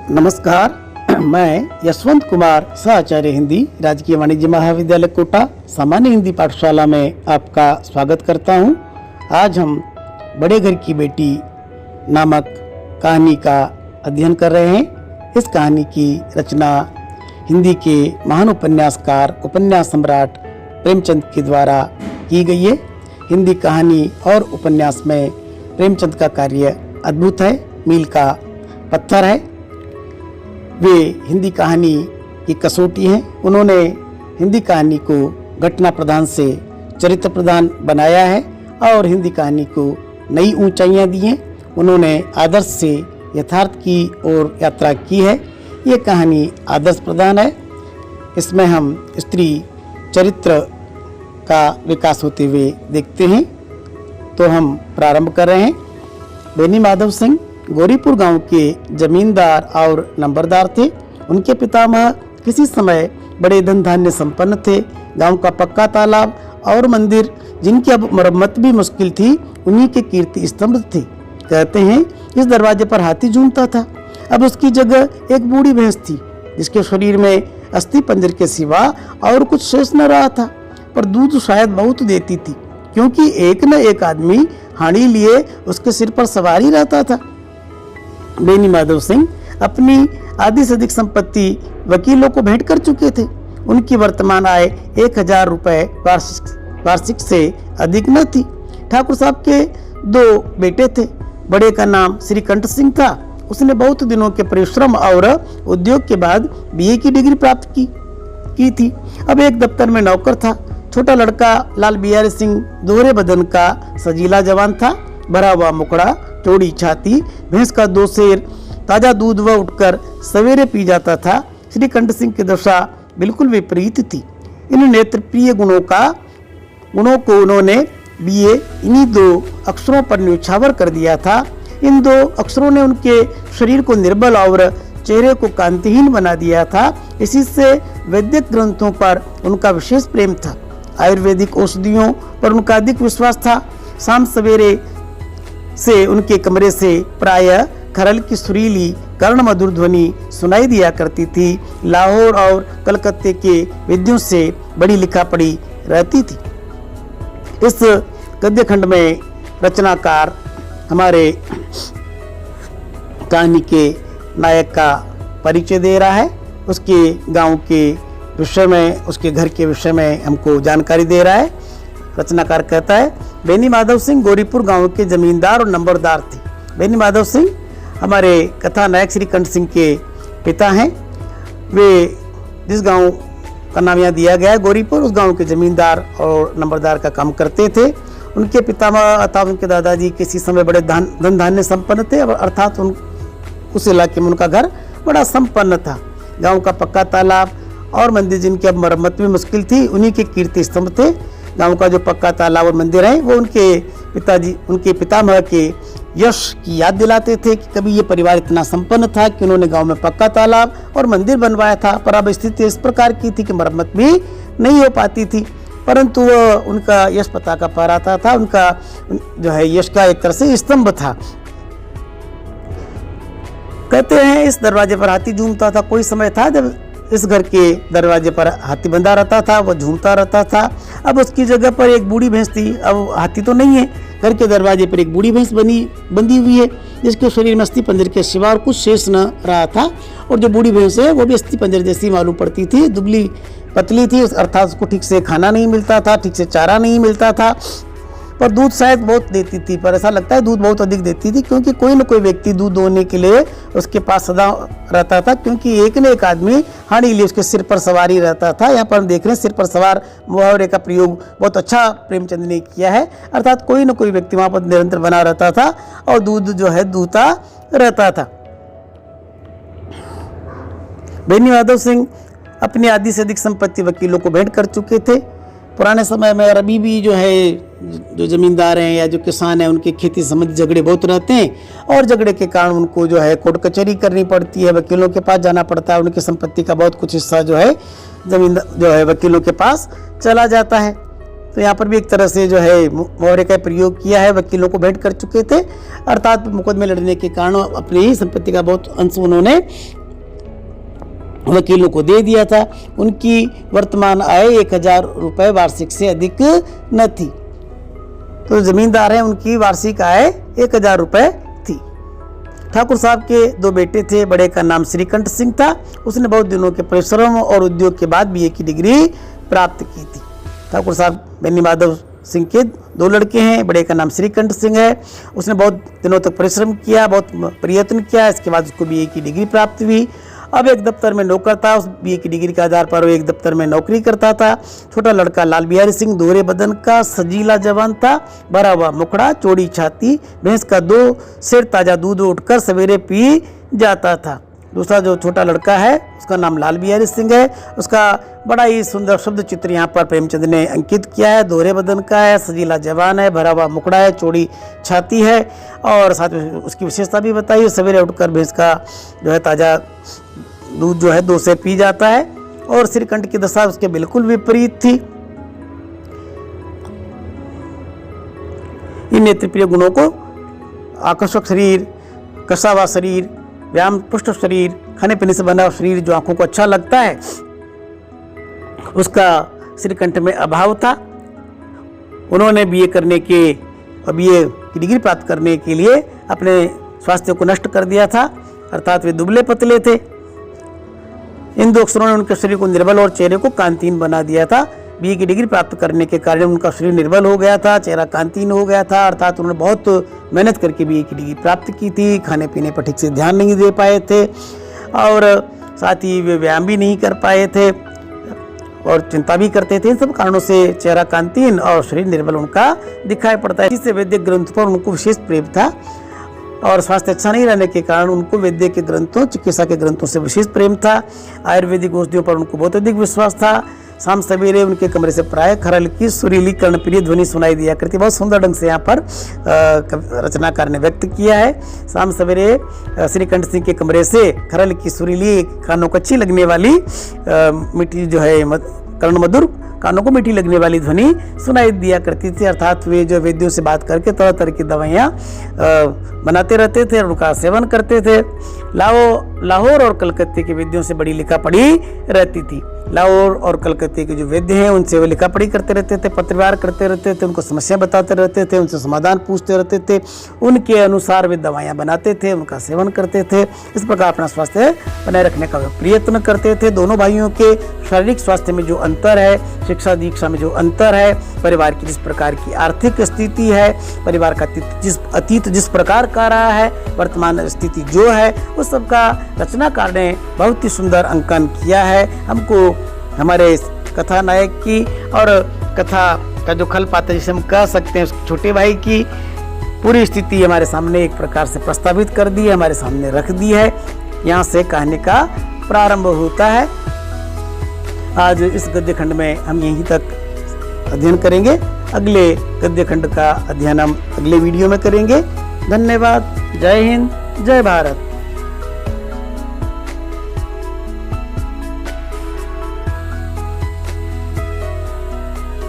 नमस्कार, मैं यशवंत कुमार सहआचार्य हिंदी राजकीय वाणिज्य महाविद्यालय कोटा सामान्य हिंदी पाठशाला में आपका स्वागत करता हूं। आज हम बड़े घर की बेटी नामक कहानी का अध्ययन कर रहे हैं। इस कहानी की रचना हिंदी के महान उपन्यासकार उपन्यास सम्राट प्रेमचंद के द्वारा की गई है। हिंदी कहानी और उपन्यास में प्रेमचंद का कार्य अद्भुत है, मील का पत्थर है। वे हिंदी कहानी की कसौटी हैं। उन्होंने हिंदी कहानी को घटना प्रधान से चरित्र प्रधान बनाया है और हिंदी कहानी को नई ऊंचाइयां दी हैं। उन्होंने आदर्श से यथार्थ की ओर यात्रा की है। ये कहानी आदर्श प्रधान है। इसमें हम स्त्री चरित्र का विकास होते हुए देखते हैं। तो हम प्रारंभ कर रहे हैं। बेनी माधव सिंह गौरीपुर गांव के जमींदार और नंबरदार थे। उनके पितामह किसी समय बड़े धन धान्य संपन्न थे। गांव का पक्का तालाब और मंदिर, जिनकी अब मरम्मत भी मुश्किल थी, उन्हीं के कीर्ति स्तंभ थे। कहते हैं इस दरवाजे पर हाथी झूमता था। अब उसकी जगह एक बूढ़ी भैंस थी, जिसके शरीर में अस्थि पंजर के सिवा और कुछ शेष न रहा था, पर दूध शायद बहुत देती थी, क्योंकि एक न एक आदमी हाड़ी लिए उसके सिर पर सवारी रहता था। बेनी माधव सिंह अपनी आधी से अधिक संपत्ति वकीलों को भेंट कर चुके थे। उनकी वर्तमान आय 1000 रुपए वार्षिक से अधिक न थी। ठाकुर साहब के 2 बेटे थे। बड़े का नाम श्रीकंठ सिंह था। उसने बहुत दिनों के परिश्रम और उद्योग के बाद बीए की डिग्री प्राप्त की थी। अब एक दफ्तर में नौकर था। छोटा लड़का लाल बिहारी सिंह दोहरे बदन का सजीला जवान था। भरा हुआ मुखड़ा, चौड़ी छाती, भैंस का 2 सेर ताजा दूध वह उठकर सवेरे पी जाता था। श्रीकंठ सिंह की दशा बिल्कुल विपरीत थी। इन नेत्र प्रिय गुणों को उन्होंने बीए इन्हीं 2 अक्षरों पर न्यौछावर कर दिया था। इन 2 अक्षरों ने उनके शरीर को निर्बल और चेहरे को कांतिहीन बना दिया था। इसी से वैदिक ग्रंथों पर उनका विशेष प्रेम था। आयुर्वेदिक औषधियों पर उनका अधिक विश्वास था। शाम सवेरे से उनके कमरे से प्रायः खरल की सुरीली कर्ण मधुर ध्वनि सुनाई दिया करती थी। लाहौर और कलकत्ते के विद्यों से बड़ी लिखा पढ़ी रहती थी। इस गद्य खंड में रचनाकार हमारे कहानी के नायक का परिचय दे रहा है। उसके गांव के विषय में, उसके घर के विषय में हमको जानकारी दे रहा है। रचनाकार कहता है, बेनी माधव सिंह गौरीपुर गांव के जमींदार और नंबरदार थे। बेनी माधव सिंह हमारे कथानायक श्रीकंठ सिंह के पिता हैं। वे जिस गांव का नाम यहाँ दिया गया है गौरीपुर, उस गांव के जमींदार और नंबरदार का काम करते थे। उनके पितामह अर्थात उनके दादाजी किसी समय बड़े धन धान्य संपन्न थे, अर्थात उस इलाके में उनका घर बड़ा संपन्न था। गाँव का पक्का तालाब और मंदिर, जिनकी अब मरम्मत भी मुश्किल थी, उन्हीं के कीर्ति स्तंभ थे। गांव का जो पक्का तालाब और मंदिर है, वो उनके पितामह के यश की याद दिलाते थे कि कभी ये परिवार इतना संपन्न था कि उन्होंने गांव में पक्का तालाब और मंदिर बनवाया था। पर अब स्थिति इस प्रकार की थी कि मरम्मत भी नहीं हो पाती थी, परंतु वह उनका यश पता का पहराता था। उनका जो है यश का एक तरह से स्तंभ था। कहते हैं इस दरवाजे पर हाथी झूमता था। कोई समय था जब इस घर के दरवाजे पर हाथी बंधा रहता था, वह झूमता रहता था। अब उसकी जगह पर एक बूढ़ी भैंस थी। अब हाथी तो नहीं है। घर के दरवाजे पर एक बूढ़ी भैंस बंधी हुई है, जिसके शरीर में अस्थि पंजर के सिवा और कुछ शेष न रहा था। और जो बूढ़ी भैंस है वो भी अस्थि पंजर जैसी मालूम पड़ती थी। दुबली पतली थी, अर्थात उसको ठीक से खाना नहीं मिलता था, ठीक से चारा नहीं मिलता था। पर दूध शायद बहुत देती थी, पर ऐसा लगता है दूध बहुत अधिक देती थी, क्योंकि कोई न कोई व्यक्ति दूध दोहने के लिए उसके पास सदा रहता था, क्योंकि एक न एक आदमी हाड़ी लिए उसके सिर पर सवारी रहता था। यहाँ पर हम देख रहे हैं सिर पर सवार मुहावरे का प्रयोग बहुत अच्छा प्रेमचंद ने किया है। अर्थात कोई न कोई व्यक्ति वहाँ पर निरंतर बना रहता था और दूध जो है दूहता रहता था। बेनी माधव सिंह अपनी आधी से अधिक संपत्ति वकीलों को भेंट कर चुके थे। पुराने समय में और अभी भी जो है जो जमींदार हैं या जो किसान हैं, उनके खेती संबंधी झगड़े बहुत रहते हैं और झगड़े के कारण उनको जो है कोर्ट कचहरी करनी पड़ती है, वकीलों के पास जाना पड़ता है। उनकी संपत्ति का बहुत कुछ हिस्सा जो है वकीलों के पास चला जाता है। तो यहाँ पर भी एक तरह से जो है मुहावरे का प्रयोग किया है। वकीलों को भेंट कर चुके थे, अर्थात मुकदमे लड़ने के कारण अपनी ही संपत्ति का बहुत अंश उन्होंने वकीलों को दे दिया था। उनकी वर्तमान आय 1000 रुपये वार्षिक से अधिक न थी। तो जमींदार हैं, उनकी वार्षिक आय 1000 रुपये थी। ठाकुर साहब के 2 बेटे थे। बड़े का नाम श्रीकंठ सिंह था। उसने बहुत दिनों के परिश्रम और उद्योग के बाद बीए की डिग्री प्राप्त की थी। ठाकुर साहब बेनी माधव सिंह के 2 लड़के हैं। बड़े का नाम श्रीकंठ सिंह है। उसने बहुत दिनों तक परिश्रम किया, बहुत प्रयत्न किया। इसके बाद उसको बीए की डिग्री प्राप्त हुई। अब एक दफ्तर में नौकर था। उस बीए की डिग्री के आधार पर वो एक दफ्तर में नौकरी करता था। छोटा लड़का लाल बिहारी सिंह दोहरे बदन का सजीला जवान था, भरा हुआ मुखड़ा, चौड़ी छाती, भैंस का 2 सेर ताज़ा दूध उठकर सवेरे पी जाता था। दूसरा जो छोटा लड़का है उसका नाम लाल बिहारी सिंह है। उसका बड़ा ही सुंदर शब्द चित्र यहाँ पर प्रेमचंद ने अंकित किया है। दोहरे बदन का है, सजीला जवान है, भरा हुआ मुखड़ा है, चौड़ी छाती है और साथ में उसकी विशेषता भी बताइए। सवेरे उठकर भैंस का जो है ताज़ा दूध जो है 2 सेर पी जाता है। और श्रीकंठ की दशा उसके बिल्कुल विपरीत थी। इन नेत्रप्रिय गुणों को आकर्षक शरीर, कसा हुआ शरीर, व्यायाम पुष्ट शरीर, खाने पीने से बना शरीर जो आंखों को अच्छा लगता है, उसका श्रीकंठ में अभाव था। उन्होंने बीए करने के और बीए की डिग्री प्राप्त करने के लिए अपने स्वास्थ्य को नष्ट कर दिया था, अर्थात वे दुबले पतले थे। इन 2 अक्षरों ने उनके शरीर को निर्बल और चेहरे को कांतिहीन बना दिया था। बीए की डिग्री प्राप्त करने के कारण उनका शरीर निर्बल हो गया था, चेहरा कांतिहीन हो गया था, अर्थात उन्होंने बहुत मेहनत करके बीए की डिग्री प्राप्त की थी। खाने पीने पर ठीक से ध्यान नहीं दे पाए थे और साथ ही वे व्यायाम भी नहीं कर पाए थे और चिंता भी करते थे। इन सब कारणों से चेहरा कांतिहीन और शरीर निर्बल उनका दिखाई पड़ता है। इससे वैदिक ग्रंथ पर उनको विशेष प्रेम था और स्वास्थ्य अच्छा नहीं रहने के कारण उनको वैद्य के ग्रंथों, चिकित्सा के ग्रंथों से विशेष प्रेम था। आयुर्वेदिक औषधियों पर उनको बहुत अधिक विश्वास था। शाम सवेरे उनके कमरे से प्राय खरल की सुरीली कर्णप्रिय ध्वनि सुनाई दिया करती। बहुत सुंदर ढंग से यहाँ पर रचनाकार ने व्यक्त किया है। शाम सवेरे श्रीकंठ सिंह के कमरे से खरल की सुरीली, कानों को अच्छी लगने वाली मीठी जो है कर्ण मधुर, कानों को मीठी लगने वाली ध्वनि सुनाई दिया करती थी। अर्थात वे जो वैद्यों से बात करके तरह तरह की दवाइयाँ बनाते रहते थे और उनका सेवन करते थे। लाहौर और कलकत्ते के वैद्यों से बड़ी लिखा पढ़ी रहती थी। लाहौर और कलकत्ते के जो वैद्य हैं उनसे वे लिखा पढ़ी करते रहते थे, पत्र व्यवहार करते रहते थे, उनको समस्या बताते रहते थे, उनसे समाधान पूछते रहते थे, उनके अनुसार वे दवाइयाँ बनाते थे, उनका सेवन करते थे। इस प्रकार अपना स्वास्थ्य बनाए रखने का वे प्रयत्न करते थे। दोनों भाइयों के शारीरिक स्वास्थ्य में जो अंतर है, शिक्षा दीक्षा में जो अंतर है, परिवार की जिस प्रकार की आर्थिक स्थिति है, परिवार का अतीत जिस प्रकार का रहा है, वर्तमान स्थिति जो है, उस सब का रचनाकार ने बहुत ही सुंदर अंकन किया है। हमको हमारे कथा नायक की और कथा का जो खल पात्र जिसे हम कह सकते हैं उस छोटे भाई की पूरी स्थिति हमारे सामने एक प्रकार से प्रस्तावित कर दी है, हमारे सामने रख दी है। यहाँ से कहानी का प्रारंभ होता है। आज इस गद्य खंड में हम यहीं तक अध्ययन करेंगे। अगले गद्य खंड का अध्ययन हम अगले वीडियो में करेंगे। धन्यवाद। जय हिंद, जय भारत।